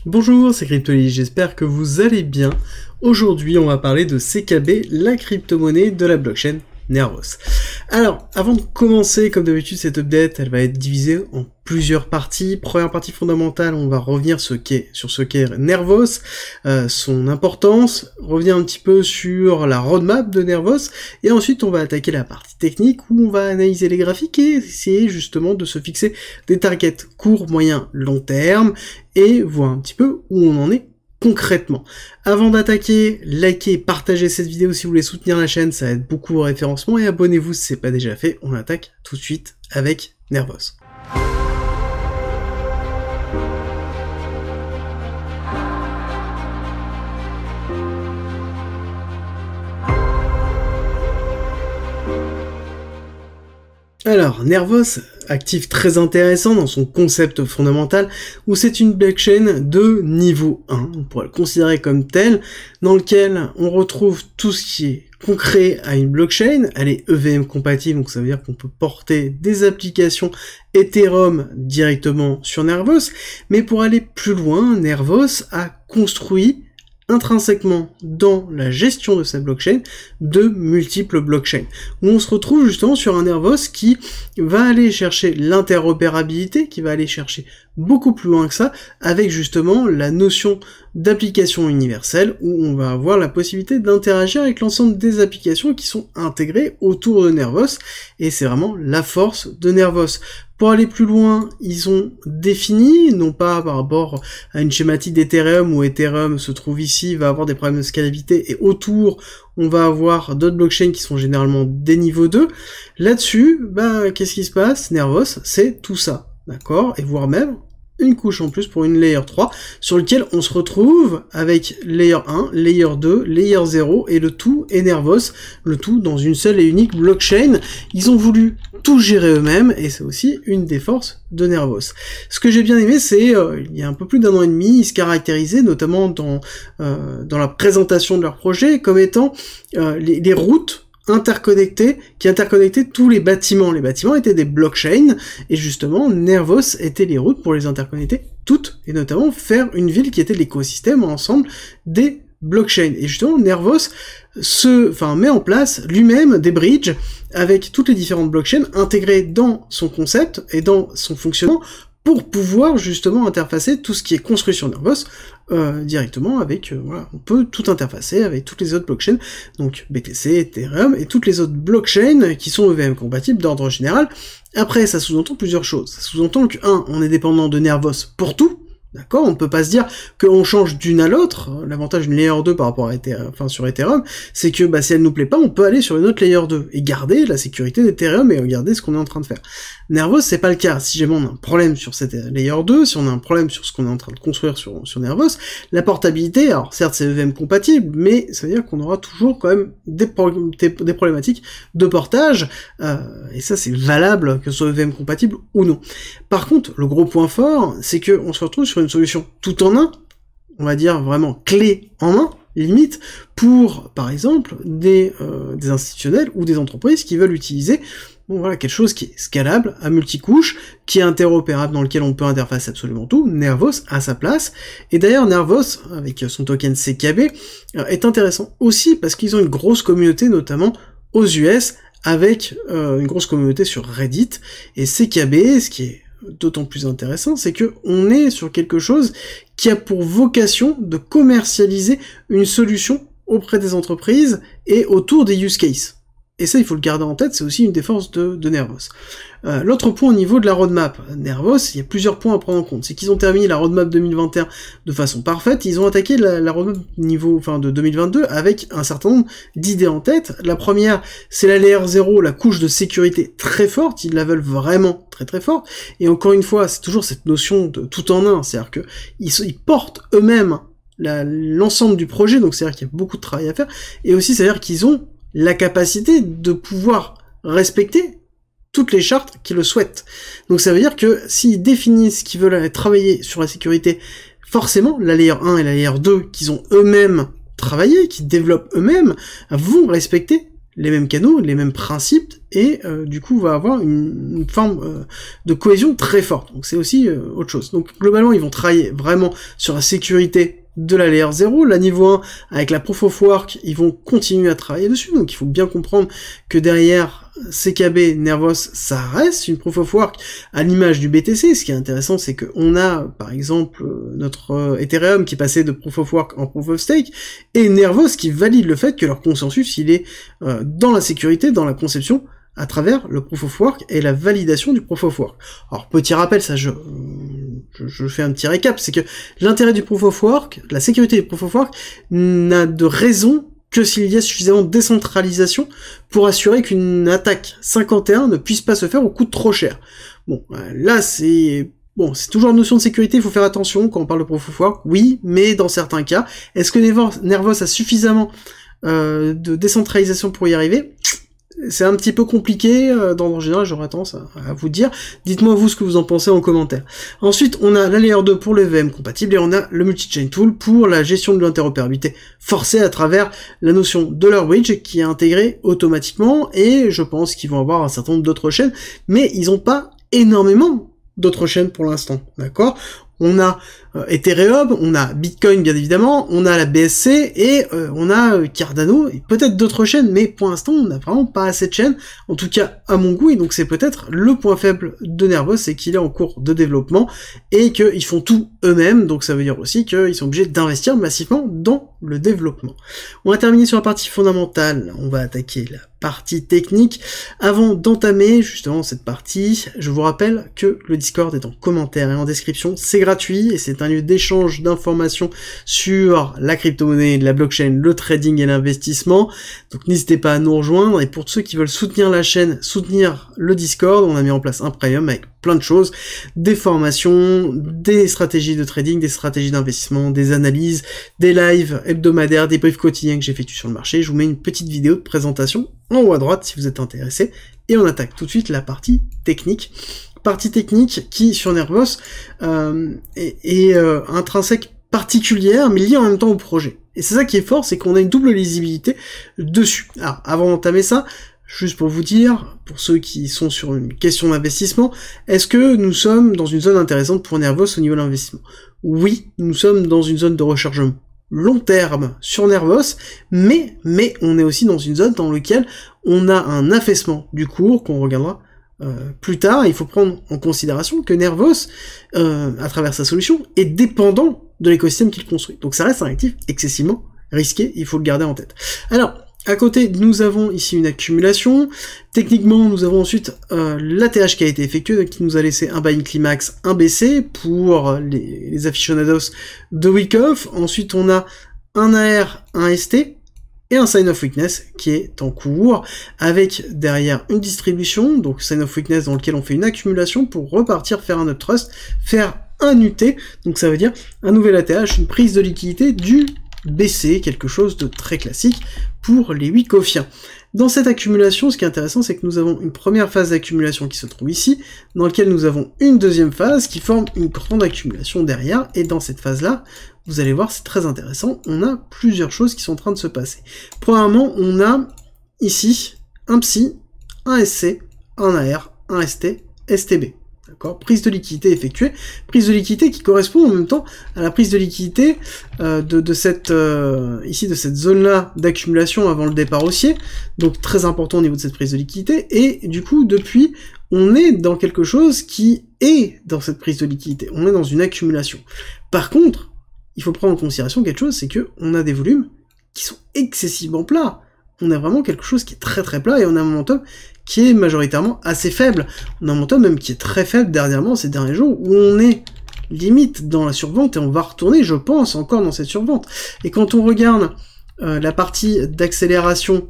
Bonjour, c'est Cryptoly, j'espère que vous allez bien. Aujourd'hui, on va parler de CKB, la crypto-monnaie de la blockchain Nervos. Alors, avant de commencer, comme d'habitude, cette update, elle va être divisée en plusieurs parties. Première partie fondamentale, on va revenir sur ce qu'est Nervos, son importance, revenir un petit peu sur la roadmap de Nervos, et ensuite on va attaquer la partie technique où on va analyser les graphiques et essayer justement de se fixer des targets court, moyen, long terme, et voir un petit peu où on en est concrètement. Avant d'attaquer, likez, partagez cette vidéo si vous voulez soutenir la chaîne, ça aide beaucoup au référencement, et abonnez-vous si c'est pas déjà fait. On attaque tout de suite avec Nervos. Alors, Nervos, actif très intéressant dans son concept fondamental, où c'est une blockchain de niveau 1, on pourrait le considérer comme tel, dans lequel on retrouve tout ce qui est concret à une blockchain. Elle est EVM compatible, donc ça veut dire qu'on peut porter des applications Ethereum directement sur Nervos, mais pour aller plus loin, Nervos a construit intrinsèquement dans la gestion de sa blockchain de multiples blockchains, où on se retrouve justement sur un Nervos qui va aller chercher l'interopérabilité, qui va aller chercher beaucoup plus loin que ça, avec justement la notion d'application universelle, où on va avoir la possibilité d'interagir avec l'ensemble des applications qui sont intégrées autour de Nervos, et c'est vraiment la force de Nervos. Pour aller plus loin, ils ont défini, non pas par rapport à une schématique d'Ethereum où Ethereum se trouve ici, va avoir des problèmes de scalabilité, et autour, on va avoir d'autres blockchains qui sont généralement des niveaux 2. Là-dessus, qu'est-ce qui se passe? Nervos, c'est tout ça, d'accord? Et voire même une couche en plus pour une layer 3, sur lequel on se retrouve avec layer 1, layer 2, layer 0, et le tout est Nervos, le tout dans une seule et unique blockchain. Ils ont voulu tout gérer eux-mêmes, et c'est aussi une des forces de Nervos. Ce que j'ai bien aimé, c'est, il y a un peu plus d'un an et demi, ils se caractérisaient, notamment dans la présentation de leur projet, comme étant les routes interconnectés, qui interconnectaient tous les bâtiments. Les bâtiments étaient des blockchains, et justement, Nervos était les routes pour les interconnecter toutes, et notamment faire une ville qui était l'écosystème ensemble des blockchains. Et justement, Nervos met en place lui-même des bridges avec toutes les différentes blockchains intégrées dans son concept et dans son fonctionnement, pour pouvoir justement interfacer tout ce qui est construit sur Nervos directement avec, voilà, on peut tout interfacer avec toutes les autres blockchains, donc BTC, Ethereum et toutes les autres blockchains qui sont EVM compatibles d'ordre général. Après, ça sous-entend plusieurs choses. Ça sous-entend que, on est dépendant de Nervos pour tout. D'accord, on ne peut pas se dire qu'on change d'une à l'autre. L'avantage d'une layer 2 par rapport à sur Ethereum, c'est que si elle nous plaît pas, on peut aller sur une autre layer 2 et garder la sécurité d'Ethereum et regarder ce qu'on est en train de faire. Nervos, c'est pas le cas. Si jamais on a un problème sur cette layer 2, si on a un problème sur ce qu'on est en train de construire sur Nervos, la portabilité, alors certes c'est EVM compatible, mais ça veut dire qu'on aura toujours quand même des problématiques de portage, et ça c'est valable que ce soit EVM compatible ou non. Par contre, le gros point fort, c'est que on se retrouve sur une solution tout en un, on va dire vraiment clé en main, limite, pour, par exemple, des institutionnels ou des entreprises qui veulent utiliser quelque chose qui est scalable, à multicouches, qui est interopérable, dans lequel on peut interfacer absolument tout. Nervos a sa place, et d'ailleurs Nervos, avec son token CKB, est intéressant aussi parce qu'ils ont une grosse communauté, notamment aux US, avec une grosse communauté sur Reddit, et CKB, ce qui est d'autant plus intéressant, c'est que on est sur quelque chose qui a pour vocation de commercialiser une solution auprès des entreprises et autour des use cases. Et ça, il faut le garder en tête, c'est aussi une des forces de Nervos. L'autre point au niveau de la roadmap, Nervos, il y a plusieurs points à prendre en compte. C'est qu'ils ont terminé la roadmap 2021 de façon parfaite, ils ont attaqué la roadmap de 2022 avec un certain nombre d'idées en tête. La première, c'est la layer 0, la couche de sécurité très forte, ils la veulent vraiment très très forte. Et encore une fois, c'est toujours cette notion de tout en un, c'est-à-dire que ils portent eux-mêmes l'ensemble du projet, donc c'est-à-dire qu'il y a beaucoup de travail à faire, et aussi c'est-à-dire qu'ils ont la capacité de pouvoir respecter toutes les chartes qui le souhaitent. Donc ça veut dire que s'ils définissent qu'ils veulent travailler sur la sécurité, forcément, la layer 1 et la layer 2 qu'ils ont eux-mêmes travaillé, qu'ils développent eux-mêmes, vont respecter les mêmes canaux, les mêmes principes, et du coup va avoir une forme de cohésion très forte. Donc c'est aussi autre chose. Donc globalement, ils vont travailler vraiment sur la sécurité de la layer 0, la niveau 1, avec la Proof of Work, ils vont continuer à travailler dessus, donc il faut bien comprendre que derrière CKB, Nervos, ça reste une Proof of Work à l'image du BTC. Ce qui est intéressant, c'est qu'on a, par exemple, notre Ethereum qui est passé de Proof of Work en Proof of Stake, et Nervos qui valide le fait que leur consensus, il est dans la sécurité, dans la conception, à travers le Proof of Work et la validation du Proof of Work. Alors, petit rappel, ça je fais un petit récap, c'est que l'intérêt du Proof of Work, la sécurité du Proof of Work, n'a de raison que s'il y a suffisamment de décentralisation pour assurer qu'une attaque 51 ne puisse pas se faire au coût de trop cher. Bon, là c'est... Bon, c'est toujours une notion de sécurité, il faut faire attention quand on parle de Proof of Work, oui, mais dans certains cas, est-ce que Nervos a suffisamment de décentralisation pour y arriver ? C'est un petit peu compliqué, en général j'aurais tendance à vous dire. Dites-moi vous ce que vous en pensez en commentaire. Ensuite, on a la Layer 2 pour le VM compatible, et on a le Multi-Chain Tool pour la gestion de l'interopérabilité forcée à travers la notion de leur bridge qui est intégrée automatiquement, et je pense qu'ils vont avoir un certain nombre d'autres chaînes, mais ils n'ont pas énormément d'autres chaînes pour l'instant, d'accord ? On a Ethereum, on a Bitcoin bien évidemment, on a la BSC et on a Cardano et peut-être d'autres chaînes, mais pour l'instant on n'a vraiment pas assez de chaînes, en tout cas à mon goût, et donc c'est peut-être le point faible de Nervos, c'est qu'il est en cours de développement et qu'ils font tout eux-mêmes, donc ça veut dire aussi qu'ils sont obligés d'investir massivement dans le développement. On va terminer sur la partie fondamentale, on va attaquer la partie technique. Avant d'entamer justement cette partie, je vous rappelle que le Discord est en commentaire et en description, c'est gratuit et c'est un lieu d'échange d'informations sur la crypto-monnaie, la blockchain, le trading et l'investissement. Donc n'hésitez pas à nous rejoindre, et pour ceux qui veulent soutenir la chaîne, soutenir le Discord, on a mis en place un premium avec plein de choses, des formations, des stratégies de trading, des stratégies d'investissement, des analyses, des lives hebdomadaires, des briefs quotidiens que j'effectue sur le marché. Je vous mets une petite vidéo de présentation en haut à droite si vous êtes intéressé, et on attaque tout de suite la partie technique. Partie technique qui, sur Nervos, est intrinsèque particulière, mais liée en même temps au projet. Et c'est ça qui est fort, c'est qu'on a une double lisibilité dessus. Alors, avant d'entamer ça, juste pour vous dire, pour ceux qui sont sur une question d'investissement, est-ce que nous sommes dans une zone intéressante pour Nervos au niveau de l'investissement ? Oui, nous sommes dans une zone de rechargement long terme sur Nervos, mais on est aussi dans une zone dans laquelle on a un affaissement du cours qu'on regardera plus tard. Il faut prendre en considération que Nervos, à travers sa solution, est dépendant de l'écosystème qu'il construit. Donc ça reste un actif excessivement risqué, il faut le garder en tête. Alors, à côté, nous avons ici une accumulation. Techniquement, nous avons ensuite l'ATH qui a été effectué, qui nous a laissé un buy-in climax, un BC pour les aficionados de Wyckoff. Ensuite, on a un AR, un ST et un sign of weakness qui est en cours, avec derrière une distribution, donc sign of weakness dans lequel on fait une accumulation pour repartir faire un uptrust, faire un UT, donc ça veut dire un nouvel ATH, une prise de liquidité du BC, quelque chose de très classique pour les Wyckofiens. Dans cette accumulation, ce qui est intéressant, c'est que nous avons une première phase d'accumulation qui se trouve ici, dans laquelle nous avons une deuxième phase qui forme une grande accumulation derrière, et dans cette phase-là, vous allez voir, c'est très intéressant, on a plusieurs choses qui sont en train de se passer. Premièrement, on a ici un PSI, un SC, un AR, un ST, STB. D'accord, prise de liquidité effectuée, prise de liquidité qui correspond en même temps à la prise de liquidité de cette zone-là d'accumulation avant le départ haussier, donc très important au niveau de cette prise de liquidité, et du coup, depuis, on est dans quelque chose qui est dans cette prise de liquidité, on est dans une accumulation. Par contre, il faut prendre en considération quelque chose, c'est que on a des volumes qui sont excessivement plats. On a vraiment quelque chose qui est très très plat, et on a un momentum qui est majoritairement assez faible. On a un momentum même qui est très faible dernièrement, ces derniers jours, où on est limite dans la survente, et on va retourner, je pense, encore dans cette survente. Et quand on regarde la partie d'accélération,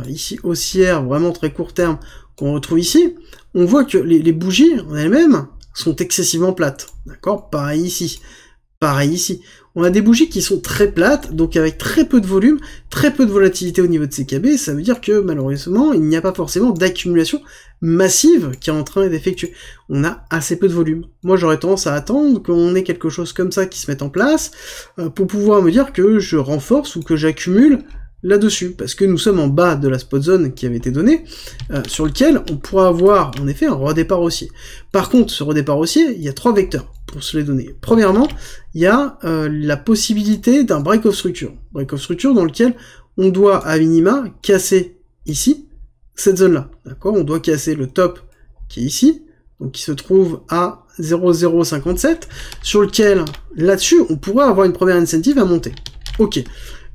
ici haussière, vraiment très court terme, qu'on retrouve ici, on voit que les bougies en elles-mêmes sont excessivement plates. D'accord ? Pareil ici. Pareil ici. On a des bougies qui sont très plates, donc avec très peu de volume, très peu de volatilité au niveau de CKB, ça veut dire que malheureusement, il n'y a pas forcément d'accumulation massive qui est en train d'effectuer. On a assez peu de volume. Moi, j'aurais tendance à attendre qu'on ait quelque chose comme ça qui se mette en place, pour pouvoir me dire que je renforce ou que j'accumule là-dessus, parce que nous sommes en bas de la spot zone qui avait été donnée, sur lequel on pourra avoir en effet un redépart haussier. Par contre, ce redépart haussier, il y a 3 vecteurs pour se les donner. Premièrement, il y a la possibilité d'un break of structure. Break of structure dans lequel on doit à minima casser ici, cette zone-là. D'accord? On doit casser le top qui est ici, donc qui se trouve à 0,057, sur lequel, là-dessus, on pourrait avoir une première incentive à monter. Ok.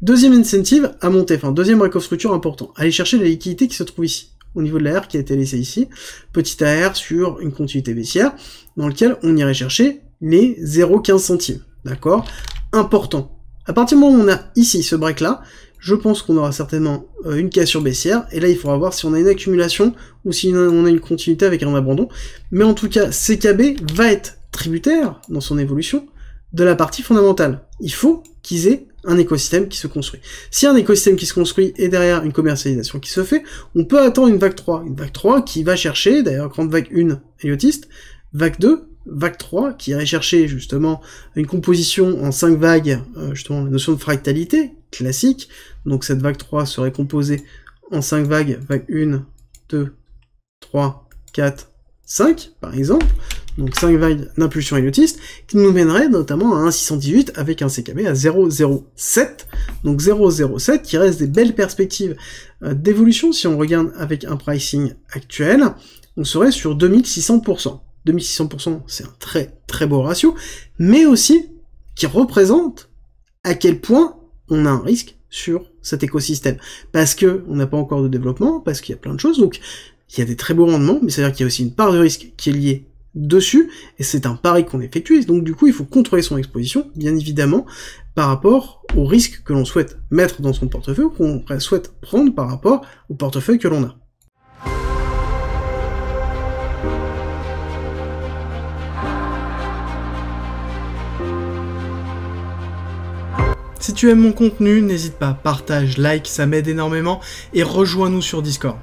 Deuxième incentive à monter, enfin deuxième break of structure important, aller chercher la liquidité qui se trouve ici, au niveau de l'AR qui a été laissée ici, petit AR sur une continuité baissière, dans lequel on irait chercher les 0,15 centimes, d'accord? Important. À partir du moment où on a ici ce break là, je pense qu'on aura certainement une cassure baissière, et là il faudra voir si on a une accumulation, ou si on a une continuité avec un abandon, mais en tout cas, CKB va être tributaire, dans son évolution, de la partie fondamentale. Il faut qu'ils aient un écosystème qui se construit. Si un écosystème qui se construit et derrière une commercialisation qui se fait, on peut attendre une vague 3. Une vague 3 qui va chercher, d'ailleurs, grande vague 1, Eliotiste, vague 2, vague 3, qui irait chercher justement une composition en 5 vagues, justement la notion de fractalité, classique. Donc cette vague 3 serait composée en 5 vagues, vague 1, 2, 3, 4, 5, par exemple. Donc 5 vagues d'impulsion héliotiste, qui nous mènerait notamment à 1,618 avec un CKB à 0,07. Donc 0,07 qui reste des belles perspectives d'évolution. Si on regarde avec un pricing actuel, on serait sur 2600%. 2600%, c'est un très très beau ratio, mais aussi qui représente à quel point on a un risque sur cet écosystème. Parce que on n'a pas encore de développement, parce qu'il y a plein de choses, donc il y a des très beaux rendements, mais c'est-à-dire qu'il y a aussi une part de risque qui est liée dessus, et c'est un pari qu'on effectue, et donc du coup il faut contrôler son exposition, bien évidemment, par rapport au risque que l'on souhaite mettre dans son portefeuille, ou qu'on souhaite prendre par rapport au portefeuille que l'on a. Si tu aimes mon contenu, n'hésite pas, partage, like, ça m'aide énormément, et rejoins-nous sur Discord.